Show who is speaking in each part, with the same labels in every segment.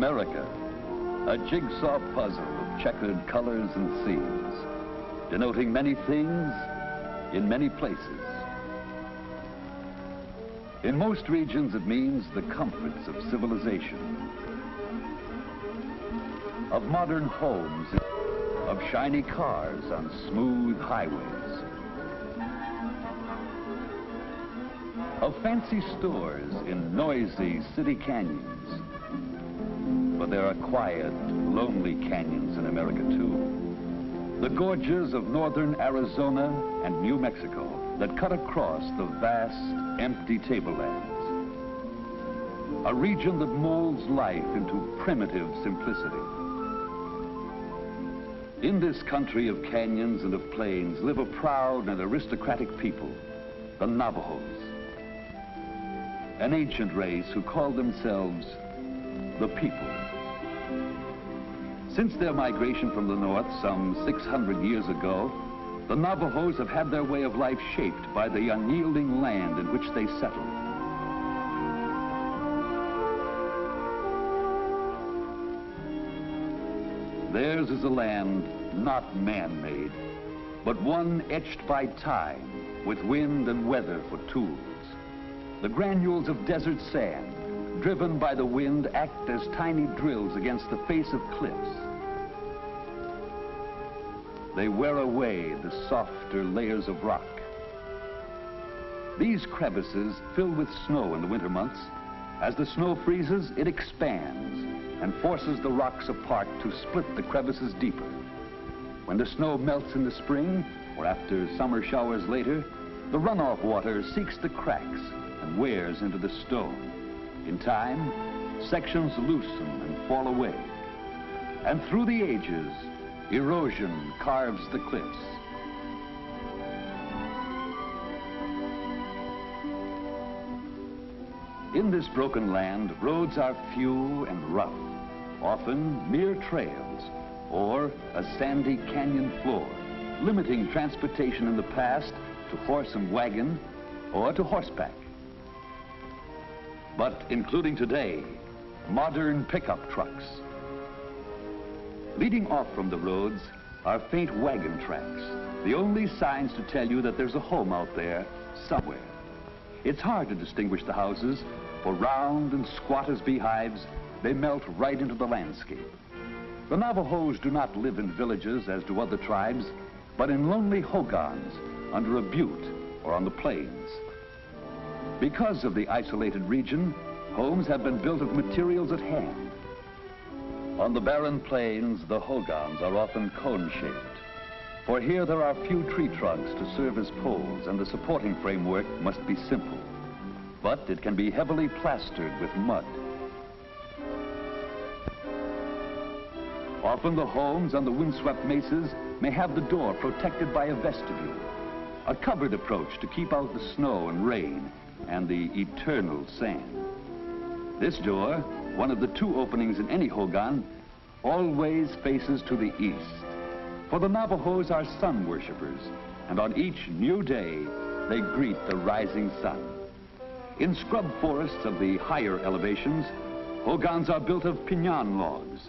Speaker 1: America, a jigsaw puzzle of checkered colors and scenes, denoting many things in many places. In most regions, it means the comforts of civilization, of modern homes, of shiny cars on smooth highways, of fancy stores in noisy city canyons. But there are quiet, lonely canyons in America, too. The gorges of northern Arizona and New Mexico that cut across the vast, empty tablelands. A region that molds life into primitive simplicity. In this country of canyons and of plains live a proud and aristocratic people, the Navajos. An ancient race who called themselves the people. Since their migration from the north some 600 years ago, the Navajos have had their way of life shaped by the unyielding land in which they settled. Theirs is a land not man-made, but one etched by time with wind and weather for tools. The granules of desert sand, driven by the wind, act as tiny drills against the face of cliffs. They wear away the softer layers of rock. These crevices fill with snow in the winter months. As the snow freezes, it expands and forces the rocks apart to split the crevices deeper. When the snow melts in the spring, or after summer showers later, the runoff water seeks the cracks and wears into the stone. In time, sections loosen and fall away. And through the ages, erosion carves the cliffs. In this broken land, roads are few and rough, often mere trails or a sandy canyon floor, limiting transportation in the past to horse and wagon or to horseback. But including today, modern pickup trucks. Leading off from the roads are faint wagon tracks, the only signs to tell you that there's a home out there somewhere. It's hard to distinguish the houses, for round and squat as beehives, they melt right into the landscape. The Navajos do not live in villages as do other tribes, but in lonely hogans under a butte or on the plains. Because of the isolated region, homes have been built of materials at hand. On the barren plains, the hogans are often cone-shaped, for here there are few tree trunks to serve as poles, and the supporting framework must be simple. But it can be heavily plastered with mud. Often the homes on the windswept mesas may have the door protected by a vestibule, a covered approach to keep out the snow and rain and the eternal sand. This door, one of the two openings in any hogan, always faces to the east. For the Navajos are sun worshippers, and on each new day, they greet the rising sun. In scrub forests of the higher elevations, hogans are built of piñon logs,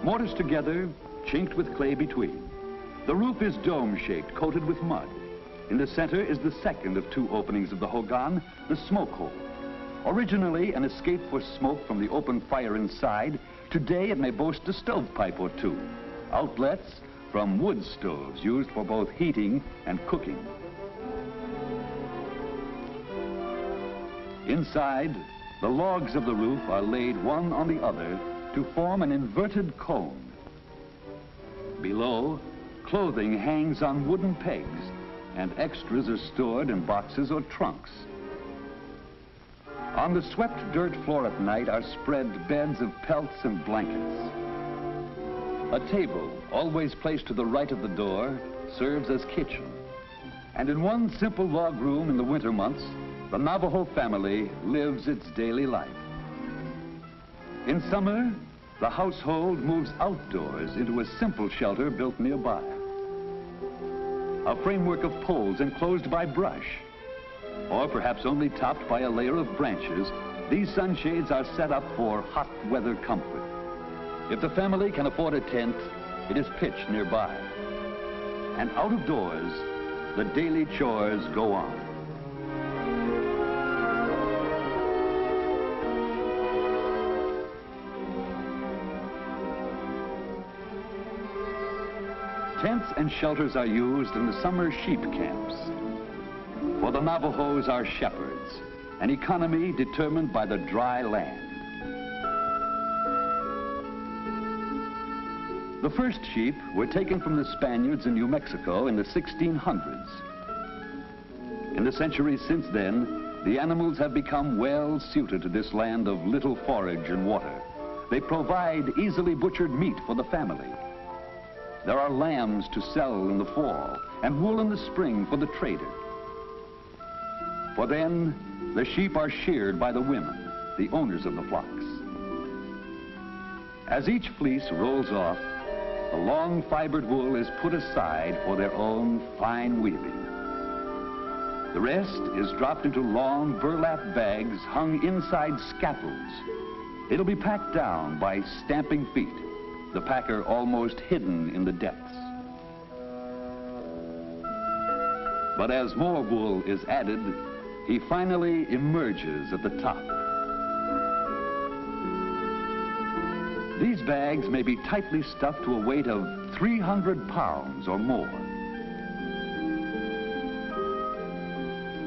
Speaker 1: mortised together, chinked with clay between. The roof is dome-shaped, coated with mud. In the center is the second of two openings of the hogan, the smoke hole. Originally an escape for smoke from the open fire inside, today it may boast a stovepipe or two. Outlets from wood stoves used for both heating and cooking. Inside, the logs of the roof are laid one on the other to form an inverted cone. Below, clothing hangs on wooden pegs, and extras are stored in boxes or trunks. On the swept dirt floor at night are spread beds of pelts and blankets. A table, always placed to the right of the door, serves as kitchen. And in one simple log room in the winter months, the Navajo family lives its daily life. In summer, the household moves outdoors into a simple shelter built nearby. A framework of poles enclosed by brush, or perhaps only topped by a layer of branches, these sunshades are set up for hot weather comfort. If the family can afford a tent, it is pitched nearby. And out of doors, the daily chores go on. Tents and shelters are used in the summer sheep camps. For the Navajos are shepherds, an economy determined by the dry land. The first sheep were taken from the Spaniards in New Mexico in the 1600s. In the centuries since then, the animals have become well suited to this land of little forage and water. They provide easily butchered meat for the family. There are lambs to sell in the fall and wool in the spring for the trader. For then, the sheep are sheared by the women, the owners of the flocks. As each fleece rolls off, the long fibered wool is put aside for their own fine weaving. The rest is dropped into long burlap bags hung inside scaffolds. It'll be packed down by stamping feet, the packer almost hidden in the depths. But as more wool is added, he finally emerges at the top. These bags may be tightly stuffed to a weight of 300 pounds or more.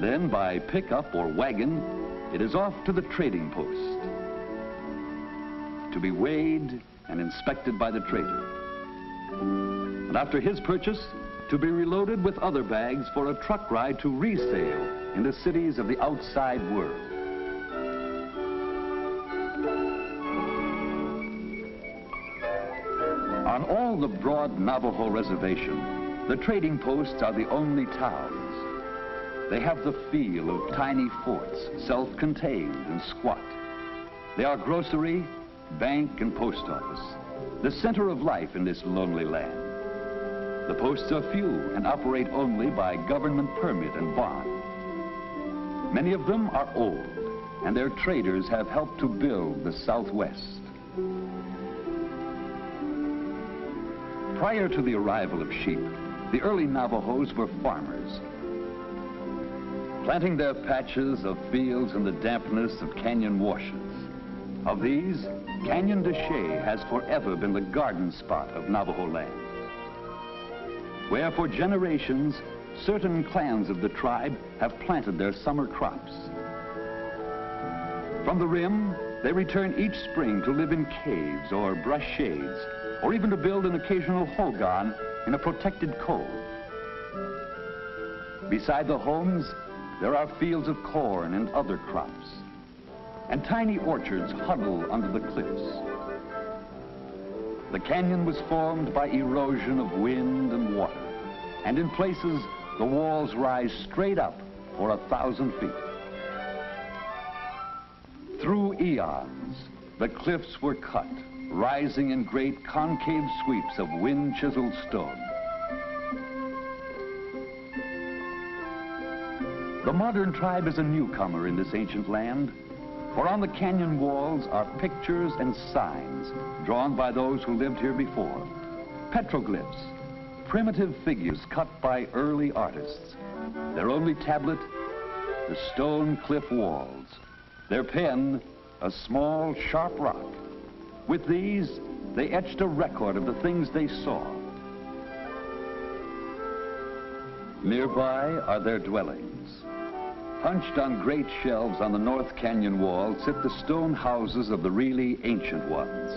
Speaker 1: Then by pickup or wagon, it is off to the trading post to be weighed and inspected by the trader. And after his purchase, to be reloaded with other bags for a truck ride to resale in the cities of the outside world. On all the broad Navajo reservation, the trading posts are the only towns. They have the feel of tiny forts, self-contained and squat. They are grocery, bank, and post office, the center of life in this lonely land. The posts are few and operate only by government permit and bond. Many of them are old, and their traders have helped to build the Southwest. Prior to the arrival of sheep, the early Navajos were farmers, planting their patches of fields in the dampness of canyon washes. Of these, Canyon de Chelly has forever been the garden spot of Navajo land, where for generations, certain clans of the tribe have planted their summer crops. From the rim, they return each spring to live in caves or brush shades, or even to build an occasional hogan in a protected cove. Beside the homes, there are fields of corn and other crops, and tiny orchards huddle under the cliffs. The canyon was formed by erosion of wind and water, and in places, the walls rise straight up for 1,000 feet. Through eons, the cliffs were cut, rising in great concave sweeps of wind-chiseled stone. The modern tribe is a newcomer in this ancient land, for on the canyon walls are pictures and signs drawn by those who lived here before. Petroglyphs, primitive figures cut by early artists. Their only tablet, the stone cliff walls. Their pen, a small, sharp rock. With these, they etched a record of the things they saw. Nearby are their dwellings. Hunched on great shelves on the North Canyon wall sit the stone houses of the really ancient ones,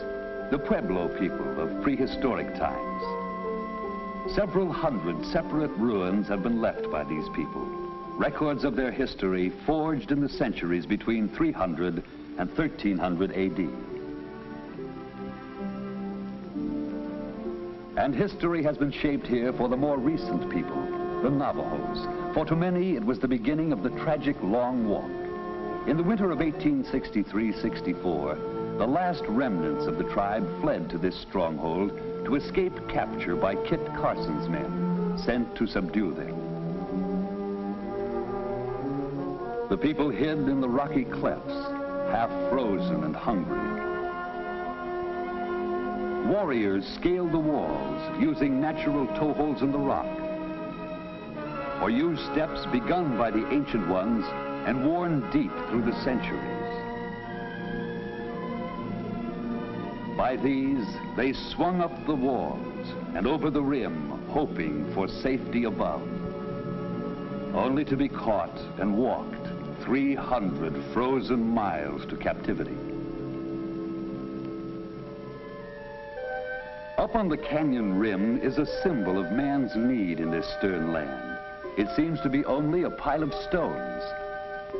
Speaker 1: the Pueblo people of prehistoric times. Several hundred separate ruins have been left by these people, records of their history forged in the centuries between 300 and 1300 AD. And history has been shaped here for the more recent people, the Navajos, for to many it was the beginning of the tragic Long Walk. In the winter of 1863-64, the last remnants of the tribe fled to this stronghold to escape capture by Kit Carson's men, sent to subdue them. The people hid in the rocky clefts, half frozen and hungry. Warriors scaled the walls using natural toeholds in the rock, or used steps begun by the ancient ones and worn deep through the centuries. By these, they swung up the walls and over the rim, hoping for safety above, only to be caught and walked 300 frozen miles to captivity. Up on the canyon rim is a symbol of man's need in this stern land. It seems to be only a pile of stones,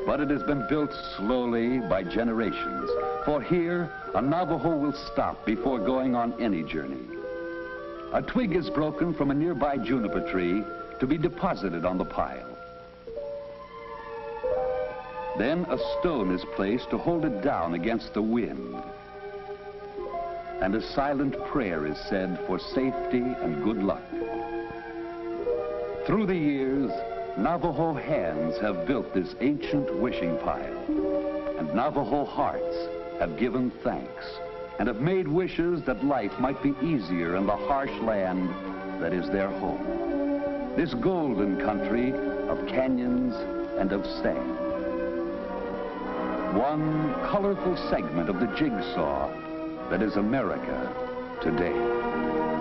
Speaker 1: but it has been built slowly by generations. For here, a Navajo will stop before going on any journey. A twig is broken from a nearby juniper tree to be deposited on the pile. Then a stone is placed to hold it down against the wind. And a silent prayer is said for safety and good luck. Through the years, Navajo hands have built this ancient wishing pile, and Navajo hearts have given thanks and have made wishes that life might be easier in the harsh land that is their home. This golden country of canyons and of sand. One colorful segment of the jigsaw that is America today.